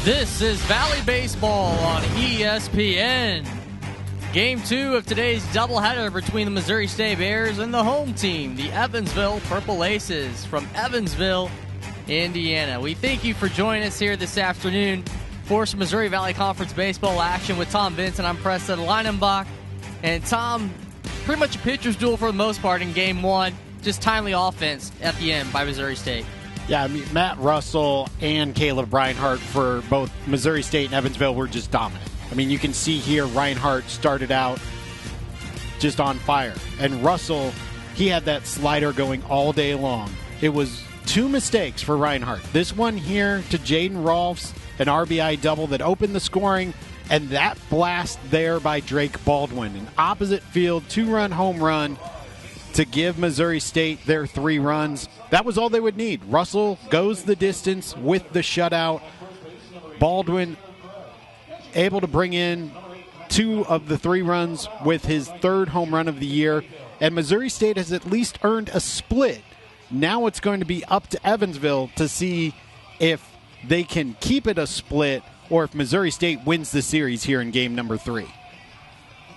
This is Valley Baseball on ESPN. Game 2 of today's doubleheader between the Missouri State Bears and the home team, the Evansville Purple Aces from Evansville, Indiana. We thank you for joining us here this afternoon for some Missouri Valley Conference baseball action with Tom Vincent. I'm Preston Leinenbach. And Tom, pretty much a pitcher's duel for the most part in Game 1. Just timely offense at the end by Missouri State. Yeah, I mean, Matt Russell and Caleb Reinhardt for both Missouri State and Evansville were just dominant. I mean, you can see here Reinhardt started out just on fire. And Russell, he had that slider going all day long. It was 2 mistakes for Reinhardt. This one here to Jaden Rolfs, an RBI double that opened the scoring, and that blast there by Drake Baldwin. An opposite field, 2-run home run to give Missouri State their 3 runs. That was all they would need. Russell goes the distance with the shutout. Baldwin able to bring in 2 of the 3 runs with his 3rd home run of the year. And Missouri State has at least earned a split. Now it's going to be up to Evansville to see if they can keep it a split or if Missouri State wins the series here in game number 3.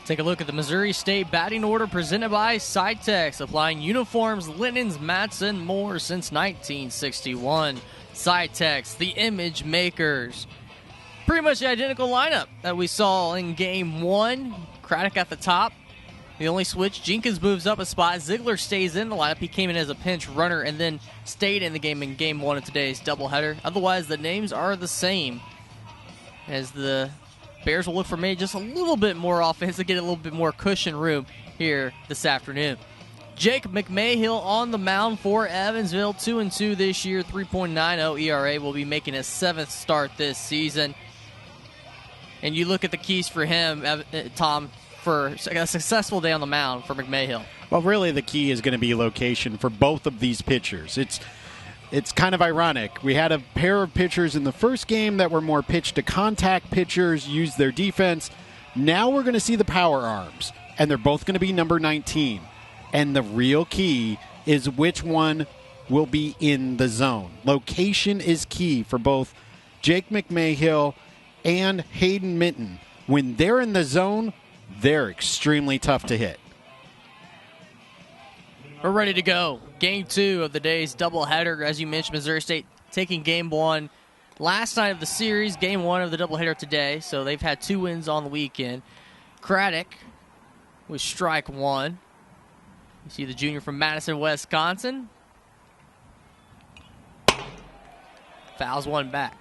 Take a look at the Missouri State batting order presented by Cytex, applying uniforms, linens, mats, and more since 1961. Cytex, the image makers. Pretty much the identical lineup that we saw in Game 1. Craddock at the top. The only switch, Jenkins moves up a spot. Ziegler stays in the lineup. He came in as a pinch runner and then stayed in the game in Game 1 of today's doubleheader. Otherwise, the names are the same, as the Bears will look for maybe just a little bit more offense to get a little bit more cushion room here this afternoon. Jake McMahill on the mound for Evansville, 2-2 this year, 3.90 ERA. Will be making his 7th start this season. And you look at the keys for him, Tom, for a successful day on the mound for McMahill. Well, really the key is going to be location for both of these pitchers. It's kind of ironic. We had a pair of pitchers in the first game that were more pitch-to-contact pitchers, used their defense. Now we're going to see the power arms, and they're both going to be number 19. And the real key is which one will be in the zone. Location is key for both Jake McMahill and Hayden Minton. When they're in the zone, they're extremely tough to hit. We're ready to go. Game 2 of the day's doubleheader. As you mentioned, Missouri State taking Game 1 last night of the series, Game 1 of the doubleheader today. So they've had 2 wins on the weekend. Craddock with strike 1. You see the junior from Madison, Wisconsin. Fouls one back.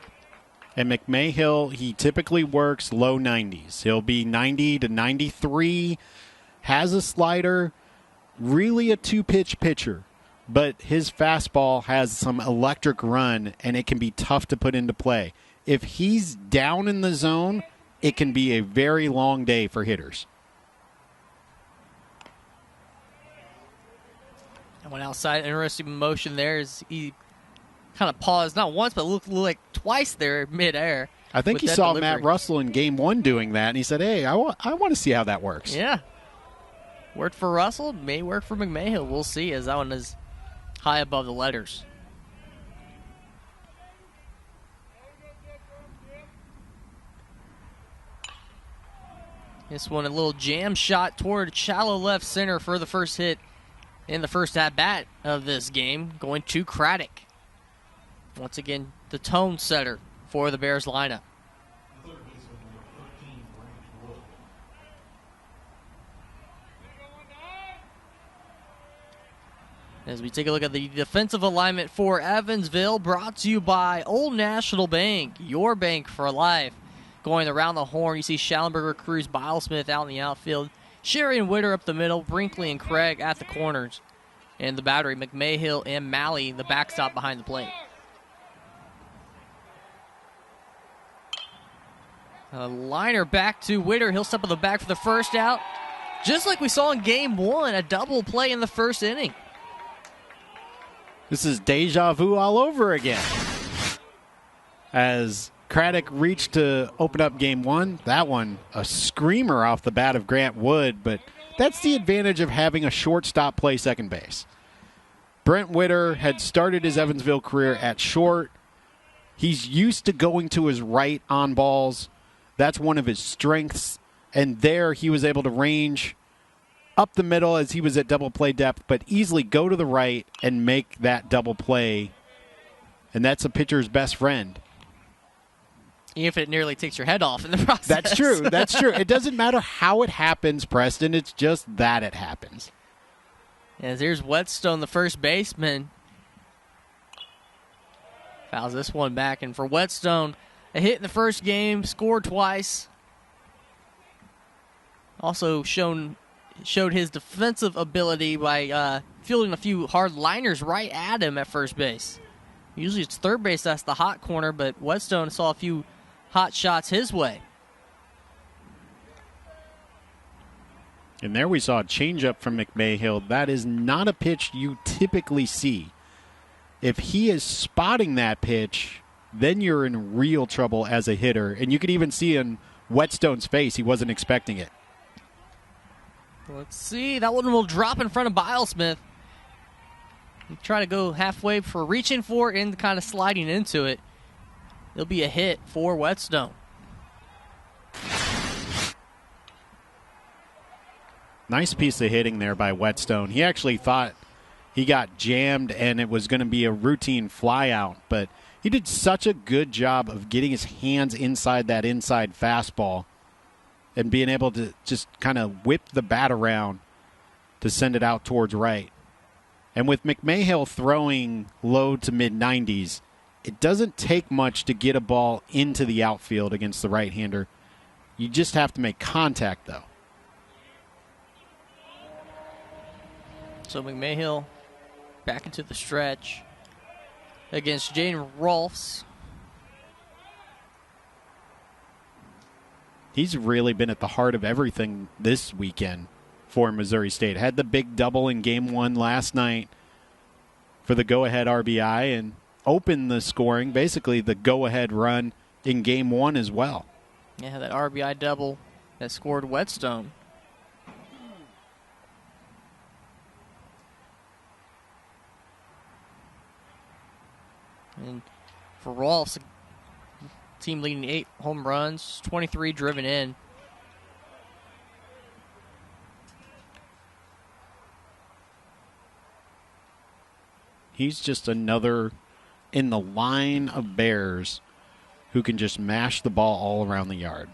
And McMahill, he typically works low 90s. He'll be 90 to 93, has a slider, really a 2-pitch pitcher. But his fastball has some electric run, and it can be tough to put into play. If he's down in the zone, it can be a very long day for hitters. And went outside, interesting motion there as he kind of paused, not once, but looked like twice there midair. I think he saw Matt Russell in Game 1 doing that, and he said, hey, I want to see how that works. Yeah. Worked for Russell, may work for McMahill. We'll see, as that one is high above the letters. This one, a little jam shot toward shallow left center for the first hit in the first at-bat of this game, going to Craddock. Once again, the tone setter for the Bears lineup. As we take a look at the defensive alignment for Evansville, brought to you by Old National Bank, your bank for life. Going around the horn, you see Schallenberger, Cruz, Bilesmith out in the outfield. Sherry and Witter up the middle, Brinkley and Craig at the corners. And the battery, McMahill and Malley, the backstop behind the plate. A liner back to Witter. He'll step on the back for the first out. Just like we saw in Game 1, a double play in the first inning. This is deja vu all over again. As Craddock reached to open up Game 1, that one, a screamer off the bat of Grant Wood, but that's the advantage of having a shortstop play second base. Brent Witter had started his Evansville career at short, He's used to going to his right on balls. That's one of his strengths. And there he was able to range up the middle as he was at double play depth, but easily go to the right and make that double play. And that's a pitcher's best friend. Even if it nearly takes your head off in the process. That's true. That's true. It doesn't matter how it happens, Preston. It's just that it happens. As here's Whetstone, the first baseman. Fouls this one back. And for Whetstone, a hit in the first game, scored twice. Also showed his defensive ability by fielding a few hard liners right at him at first base. Usually it's third base that's the hot corner, but Whetstone saw a few hot shots his way. And there we saw a changeup from McMahill. That is not a pitch you typically see. If he is spotting that pitch, then you're in real trouble as a hitter. And you could even see in Whetstone's face, he wasn't expecting it. Let's see. That one will drop in front of Bilesmith. He try to go halfway for reaching for it and kind of sliding into it. It'll be a hit for Whetstone. Nice piece of hitting there by Whetstone. He actually thought he got jammed and it was going to be a routine fly out, but he did such a good job of getting his hands inside that inside fastball and being able to just kind of whip the bat around to send it out towards right. And with McMahill throwing low to mid-90s, it doesn't take much to get a ball into the outfield against the right-hander. You just have to make contact, though. So McMahill back into the stretch against Jaden Rolfs. He's really been at the heart of everything this weekend for Missouri State. Had the big double in Game 1 last night for the go-ahead RBI and opened the scoring, basically the go-ahead run in Game 1 as well. Yeah, that RBI double that scored Whetstone. And for Rolfs, team leading 8 home runs, 23 driven in. He's just another in the line of Bears who can just mash the ball all around the yard.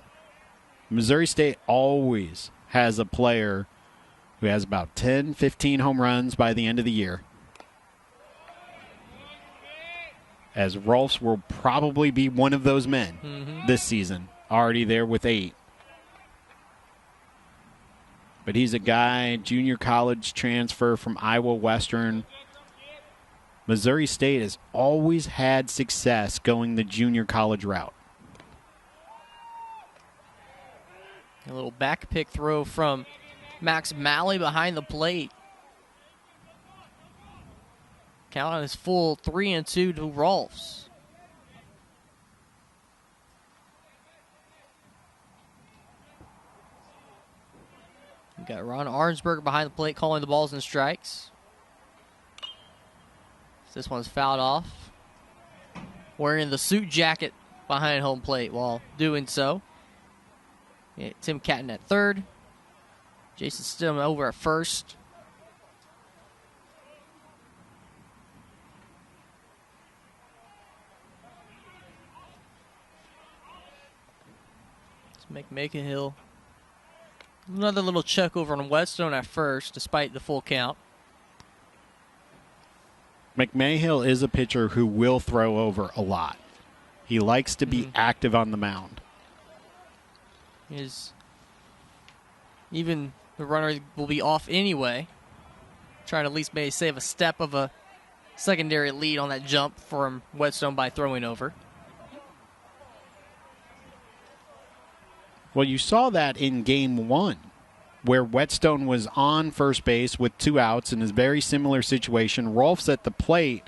Missouri State always has a player who has about 10, 15 home runs by the end of the year. As Rolfs will probably be one of those men this season, already there with 8. But he's a guy, junior college transfer from Iowa Western. Missouri State has always had success going the junior college route. A little back pick throw from Max Malley behind the plate. Count on his full 3-2 to Rolfs. We got Ron Arnsberg behind the plate calling the balls and strikes. This one's fouled off. Wearing the suit jacket behind home plate while doing so. Yeah, Tim Catton at third. Jason Stillman over at first. McMahill. Another little check over on Whetstone at first, despite the full count. McMahill is a pitcher who will throw over a lot. He likes to be active on the mound. Even the runner will be off anyway. Trying to at least maybe save a step of a secondary lead on that jump from Whetstone by throwing over. Well, you saw that in Game 1, where Whetstone was on first base with 2 outs in a very similar situation. Rolfs at the plate.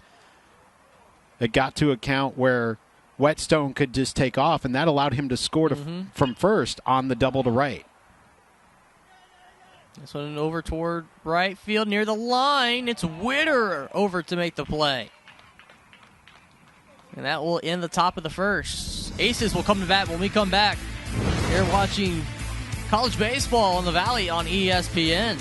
It got to a count where Whetstone could just take off, and that allowed him to score from first on the double to right. This one over toward right field near the line. It's Witter over to make the play. And that will end the top of the first. Aces will come to bat when we come back. You're watching college baseball in the Valley on ESPN.